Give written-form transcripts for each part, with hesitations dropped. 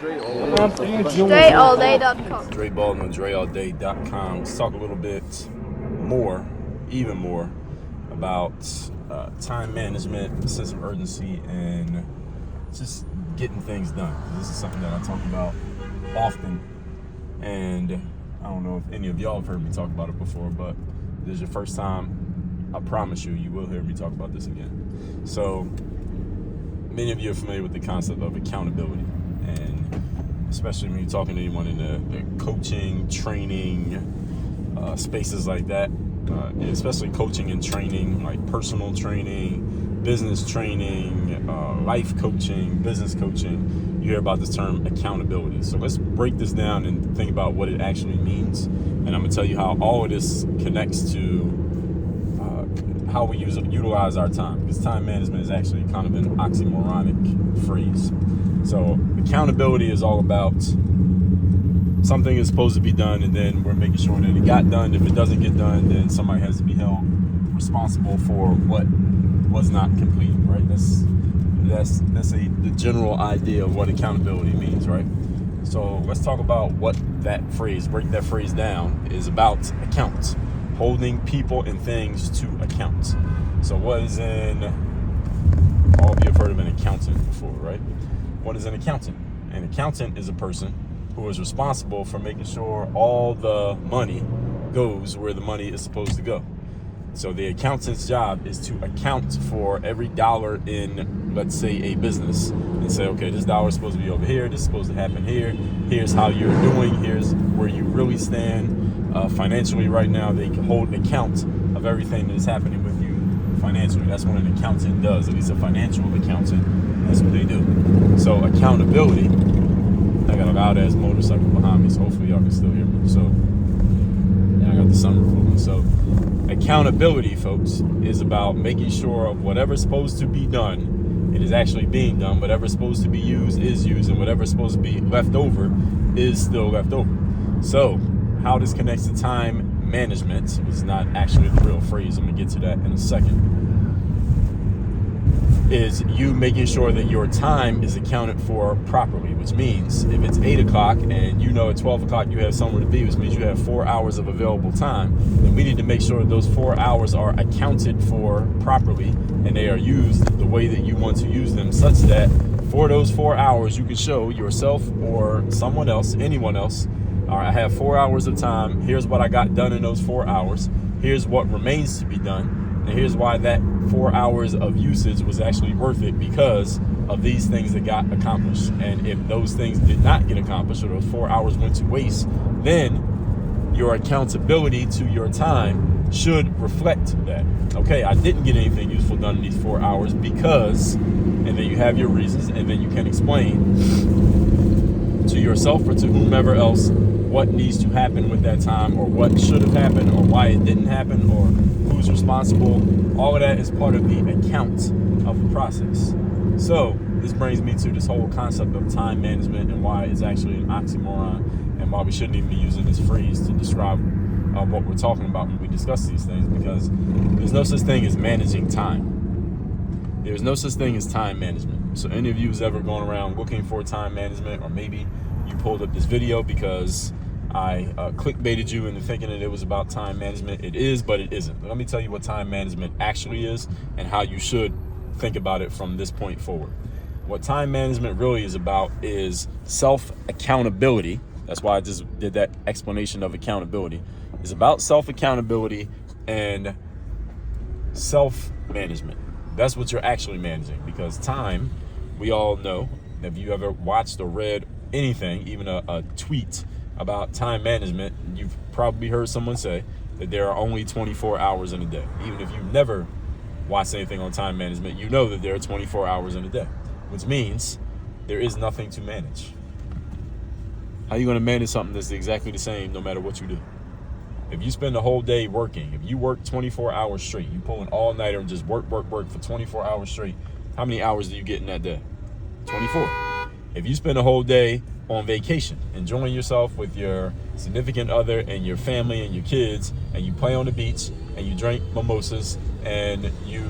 DreAllDay.com. Dre Baldwin, DreAllDay.com. Let's talk a little bit more, even more, about time management, sense of urgency, and just getting things done. This is something that I talk about often, and I don't know if any of y'all have heard me talk about it before, but if this is your first time, I promise you, you will hear me talk about this again. So, many of you are familiar with the concept of accountability, and especially when you're talking to anyone in the coaching, training, spaces like that, especially coaching and training, like personal training, business training, life coaching, business coaching, you hear about this term accountability. So let's break this down and think about what it actually means. And I'm going to tell you how all of this connects to how we utilize our time, because time management is actually kind of an oxymoronic phrase. So accountability is all about something is supposed to be done, and then we're making sure that it got done. If it doesn't get done, then somebody has to be held responsible for what was not completed, right? That's the general idea of what accountability means, right? So let's talk about what that phrase, break that phrase down, is about. Account. Holding people and things to account. So all of you have heard of an accountant before, right? What is an accountant? An accountant is a person who is responsible for making sure all the money goes where the money is supposed to go. So the accountant's job is to account for every dollar in, let's say, a business, and say, okay, this dollar is supposed to be over here, this is supposed to happen here, here's how you're doing, here's where you really stand financially right now. They can hold an account of everything that is happening with you financially. That's what an accountant does, at least a financial accountant. That's what they do. So accountability, I got a loud ass motorcycle behind me, so hopefully y'all can still hear me. So I got the sunroof open. So accountability, folks, is about making sure of whatever's supposed to be done, it is actually being done. Whatever's supposed to be used is used, and whatever's supposed to be left over is still left over. So how this connects to time management is not actually the real phrase. I'm gonna get to that in a second. Is you making sure that your time is accounted for properly, which means if it's 8 o'clock and you know at 12 o'clock you have somewhere to be, which means you have 4 hours of available time, then we need to make sure that those 4 hours are accounted for properly and they are used the way that you want to use them, such that for those 4 hours you can show yourself or someone else, anyone else, all right, I have 4 hours of time. Here's what I got done in those 4 hours. Here's what remains to be done. And here's why that 4 hours of usage was actually worth it, because of these things that got accomplished. And if those things did not get accomplished, or those 4 hours went to waste, then your accountability to your time should reflect that. Okay, I didn't get anything useful done in these 4 hours because, and then you have your reasons, and then you can explain to yourself or to whomever else what needs to happen with that time, or what should have happened, or why it didn't happen, or who's responsible. All of that is part of the account of the process. So this brings me to this whole concept of time management and why it's actually an oxymoron, and why we shouldn't even be using this phrase to describe what we're talking about when we discuss these things, because there's no such thing as managing time. There's no such thing as time management. So any of you who's ever gone around looking for time management, or maybe you pulled up this video because I clickbaited you into thinking that it was about time management. It is, but it isn't. Let me tell you what time management actually is and how you should think about it from this point forward. What time management really is about is self-accountability. That's why I just did that explanation of accountability. It's about self-accountability and self-management. That's what you're actually managing, because time, we all know, if you ever watched or read anything, even a tweet about time management, you've probably heard someone say that there are only 24 hours in a day. Even if you've never watched anything on time management, you know that there are 24 hours in a day, which means there is nothing to manage. How are you going to manage something that's exactly the same no matter what you do? If you spend the whole day working, if you work 24 hours straight, you pull an all-nighter and just work for 24 hours straight, how many hours do you get in that day? 24. If you spend a whole day on vacation, enjoying yourself with your significant other and your family and your kids, and you play on the beach and you drink mimosas and you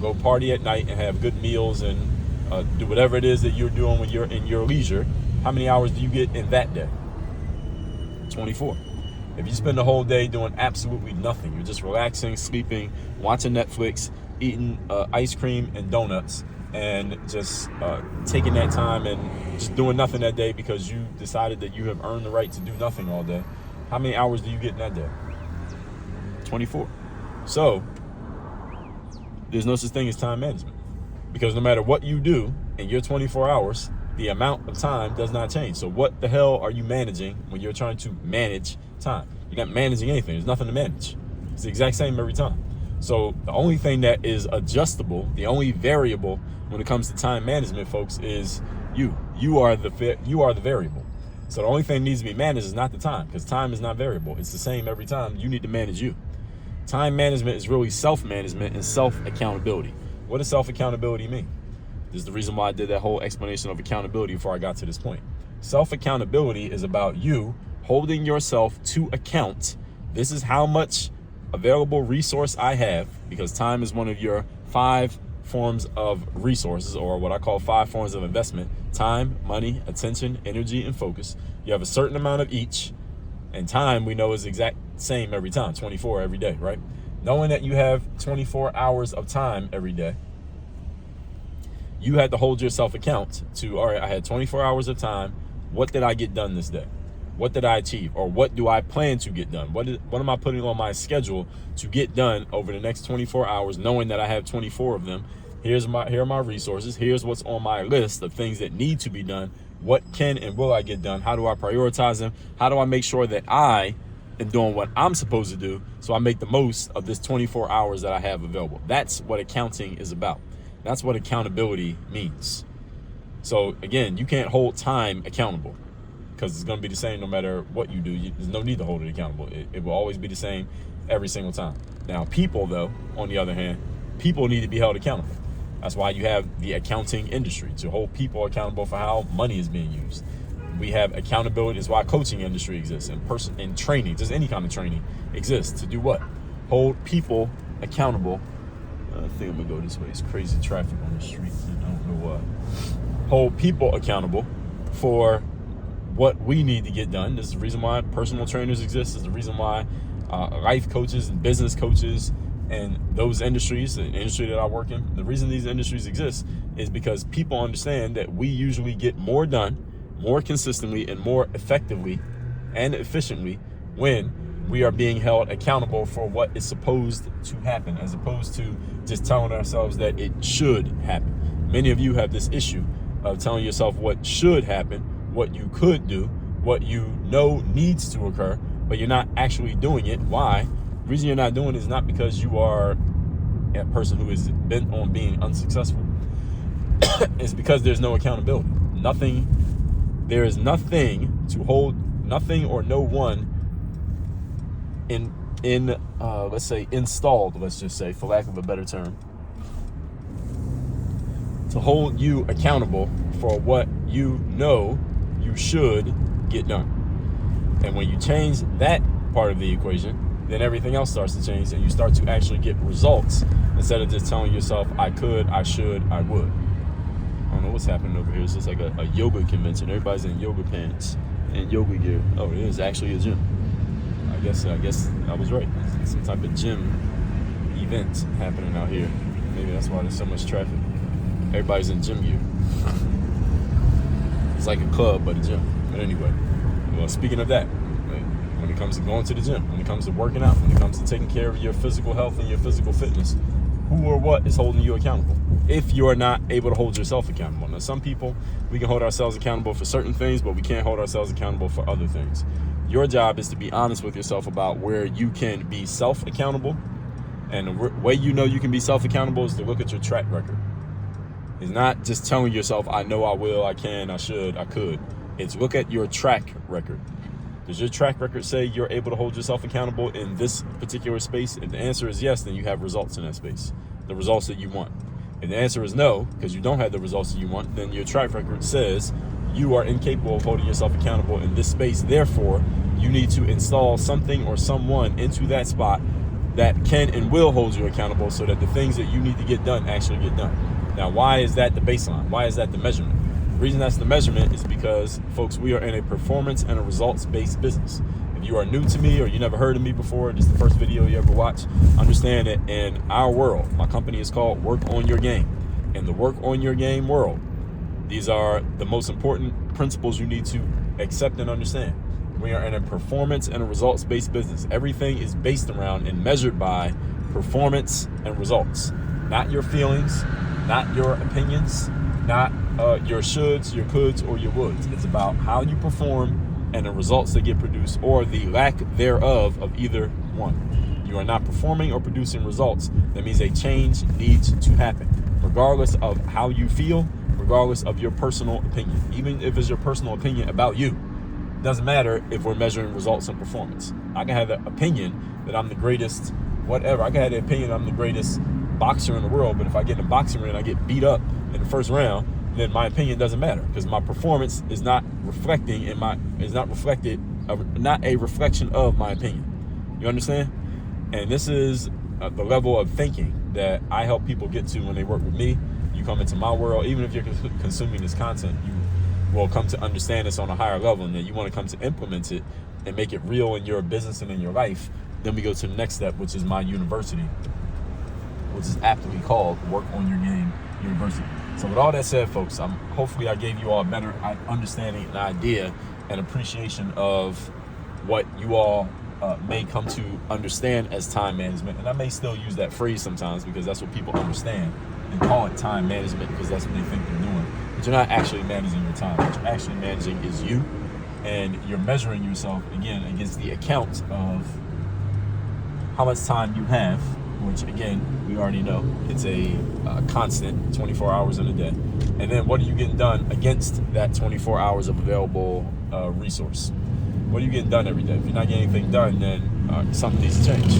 go party at night and have good meals and do whatever it is that you're doing when you're in your leisure, How many hours do you get in that day? 24. If you spend the whole day doing absolutely nothing, you're just relaxing, sleeping, watching Netflix, eating ice cream and donuts, and just taking that time and just doing nothing that day because you decided that you have earned the right to do nothing all day, how many hours do you get in that day? 24. So there's no such thing as time management, because no matter what you do in your 24 hours, the amount of time does not change. So what the hell are you managing when you're trying to manage time? You're not managing anything. There's nothing to manage. It's the exact same every time. So the only thing that is adjustable, the only variable when it comes to time management, folks, is you. You are the variable. So the only thing that needs to be managed is not the time, because time is not variable. It's the same every time. You need to manage you. Time management is really self-management and self-accountability. What does self-accountability mean? This is the reason why I did that whole explanation of accountability before I got to this point. Self-accountability is about you holding yourself to account. This is how much available resource I have, because time is one of your 5 forms of resources, or what I call 5 forms of investment: time, money, attention, energy, and focus. You have a certain amount of each, and time we know is the exact same every time, 24 every day, right? Knowing that you have 24 hours of time every day, you had to hold yourself account to, all right, I had 24 hours of time. What did I get done this day? What did I achieve? Or what do I plan to get done? What am I putting on my schedule to get done over the next 24 hours, knowing that I have 24 of them? Here are my resources. Here's what's on my list of things that need to be done. What can and will I get done? How do I prioritize them? How do I make sure that I am doing what I'm supposed to do, so I make the most of this 24 hours that I have available? That's what accounting is about. That's what accountability means. So again, you can't hold time accountable, because it's going to be the same no matter what you do. There's no need to hold it accountable. It will always be the same every single time. Now, people, though, on the other hand, people need to be held accountable. That's why you have the accounting industry, to hold people accountable for how money is being used. We have accountability. That's why coaching industry exists, and training, just any kind of training exists, to do what? Hold people accountable. I think I'm gonna go this way. It's crazy traffic on the street, and I don't know why. Hold people accountable for what we need to get done. This is the reason why personal trainers exist. This is the reason why life coaches and business coaches and those industries, the industry that I work in, the reason these industries exist is because people understand that we usually get more done, more consistently, and more effectively and efficiently when we are being held accountable for what is supposed to happen, as opposed to just telling ourselves that it should happen. Many of you have this issue of telling yourself what should happen, what you could do, what you know needs to occur, but you're not actually doing it. Why? The reason you're not doing it is not because you are a person who is bent on being unsuccessful. It's because there's no accountability. There is nothing to hold, nothing or no one in let's say installed, let's just say, for lack of a better term, to hold you accountable for what you know you should get done. And when you change that part of the equation, then everything else starts to change, and you start to actually get results instead of just telling yourself, I could, I should, I would. I don't know what's happening over here. It's just like a yoga convention. Everybody's in yoga pants and yoga gear. Oh, it is actually a gym. I guess I was right. It's some type of gym event happening out here. Maybe that's why there's so much traffic. Everybody's in gym gear. It's like a club, but a gym. But anyway, well, speaking of that, when it comes to going to the gym, when it comes to working out, when it comes to taking care of your physical health and your physical fitness, who or what is holding you accountable? If you are not able to hold yourself accountable. Now, some people, we can hold ourselves accountable for certain things, but we can't hold ourselves accountable for other things. Your job is to be honest with yourself about where you can be self-accountable. And the way you know you can be self-accountable is to look at your track record. It's not just telling yourself, I know I will, I can, I should, I could. It's look at your track record. Does your track record say you're able to hold yourself accountable in this particular space? If the answer is yes, then you have results in that space, the results that you want. If the answer is no, because you don't have the results that you want, then your track record says you are incapable of holding yourself accountable in this space. Therefore, you need to install something or someone into that spot that can and will hold you accountable so that the things that you need to get done actually get done. Now, why is that the baseline? Why is that the measurement? The reason that's the measurement is because, folks, we are in a performance and a results-based business. If you are new to me or you never heard of me before, this is the first video you ever watch, understand that in our world, my company is called Work On Your Game. In the Work On Your Game world, these are the most important principles you need to accept and understand. We are in a performance and a results-based business. Everything is based around and measured by performance and results. Not your feelings, not your opinions, not your shoulds, your coulds, or your woulds. It's about how you perform and the results that get produced, or the lack thereof of either one. You are not performing or producing results. That means a change needs to happen, regardless of how you feel, regardless of your personal opinion. Even if it's your personal opinion about you, it doesn't matter if we're measuring results and performance. I can have the opinion that I'm the greatest, whatever. I can have the opinion I'm the greatest boxer in the world, but if I get in a boxing ring and I get beat up in the first round, then my opinion doesn't matter, because my performance is not reflecting in not a reflection of my opinion. You understand? And this is the level of thinking that I help people get to when they work with me. You come into my world, even if you're consuming this content, you will come to understand this on a higher level, and then you want to come to implement it and make it real in your business and in your life. Then we go to the next step, which is my university, which is aptly called Work On Your Game University. So with all that said, folks, hopefully I gave you all a better understanding and idea and appreciation of what you all may come to understand as time management. And I may still use that phrase sometimes because that's what people understand and call it time management, because that's what they think they're doing. But you're not actually managing your time. What you're actually managing is you, and you're measuring yourself, again, against the account of how much time you have, which, again, we already know it's a constant 24 hours in a day. And then what are you getting done against that 24 hours of available resource? What are you getting done every day? If you're not getting anything done, then something needs to change.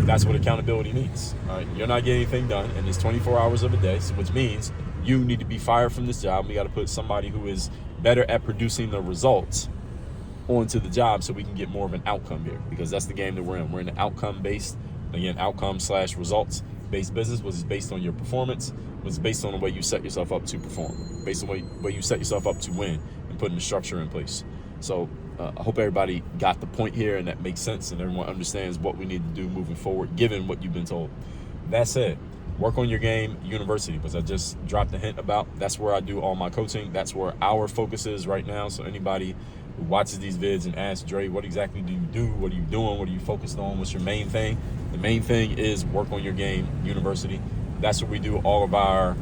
That's what accountability means. All right, you're not getting anything done, and it's 24 hours of a day, which means you need to be fired from this job. We got to put somebody who is better at producing the results onto the job so we can get more of an outcome here, because that's the game that we're in. We're in an outcome-based, again, outcome/results-based business, which is based on your performance, which is based on the way you set yourself up to perform, based on the way you set yourself up to win and putting the structure in place. So I hope everybody got the point here and that makes sense, and everyone understands what we need to do moving forward, given what you've been told. That said, Work On Your Game University, because I just dropped a hint about, that's where I do all my coaching. That's where our focus is right now. So anybody who watches these vids and asks, Dre, what exactly do you do? What are you doing? What are you focused on? What's your main thing? The main thing is Work On Your Game University. That's where we do all of our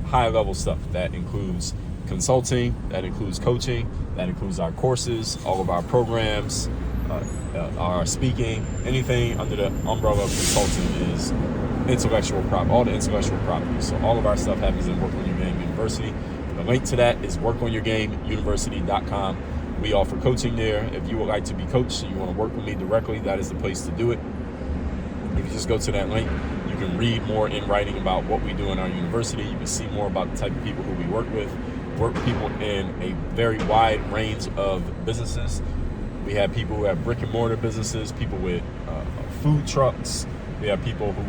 high level stuff. That includes consulting, that includes coaching, that includes our courses, all of our programs, our speaking. Anything under the umbrella of consulting is intellectual property, all the intellectual property. So all of our stuff happens in Work On Your Game University. The link to that is workonyourgameuniversity.com. We offer coaching there. If you would like to be coached, you want to work with me directly, that is the place to do it. If you just go to that link, you can read more in writing about what we do in our university. You can see more about the type of people who we work with people in a very wide range of businesses. We have people who have brick and mortar businesses, people with food trucks. We have people who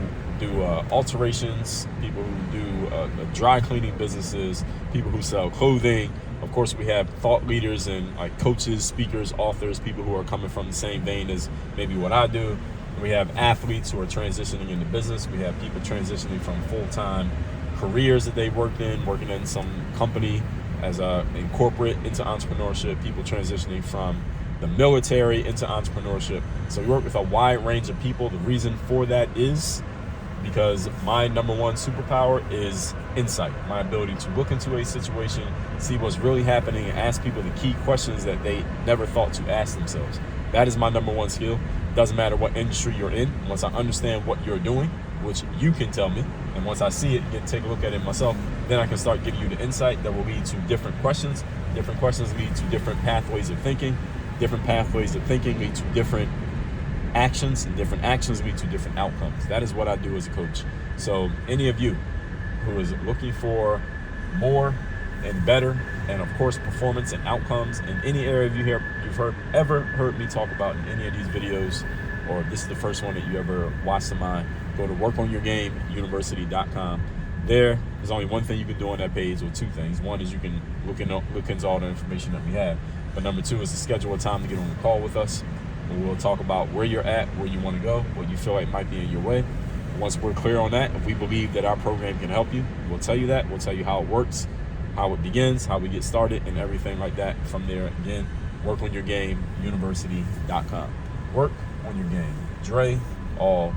do alterations, people who do dry cleaning businesses, people who sell clothing. Of course, we have thought leaders and like coaches, speakers, authors, people who are coming from the same vein as maybe what I do. We have athletes who are transitioning into business. We have people transitioning from full-time careers that they've worked in, working in some company as in corporate into entrepreneurship, people transitioning from the military into entrepreneurship. So we work with a wide range of people. The reason for that is because my number one superpower is insight, my ability to look into a situation, see what's really happening, and ask people the key questions that they never thought to ask themselves. That is my number one skill. Doesn't matter what industry you're in. Once I understand what you're doing, which you can tell me, and once I see it and take a look at it myself, then I can start giving you the insight that will lead to different questions. Different questions lead to different pathways of thinking. Different pathways of thinking lead to different actions, and different actions lead to different outcomes. That is what I do as a coach. So any of you who is looking for more and better, and of course performance and outcomes in any area you've ever heard me talk about in any of these videos, or if this is the first one that you ever watched of mine, go to workonyourgameuniversity.com. There's only one thing you can do on that page, or two things. One is you can look into all the information that we have. But number two is to schedule a time to get on a call with us, where we'll talk about where you're at, where you want to go, what you feel like might be in your way. Once we're clear on that, if we believe that our program can help you, we'll tell you that. We'll tell you how it works, how it begins, how we get started, and everything like that. From there, again, workonyourgameuniversity.com. Work on your game. Dre, all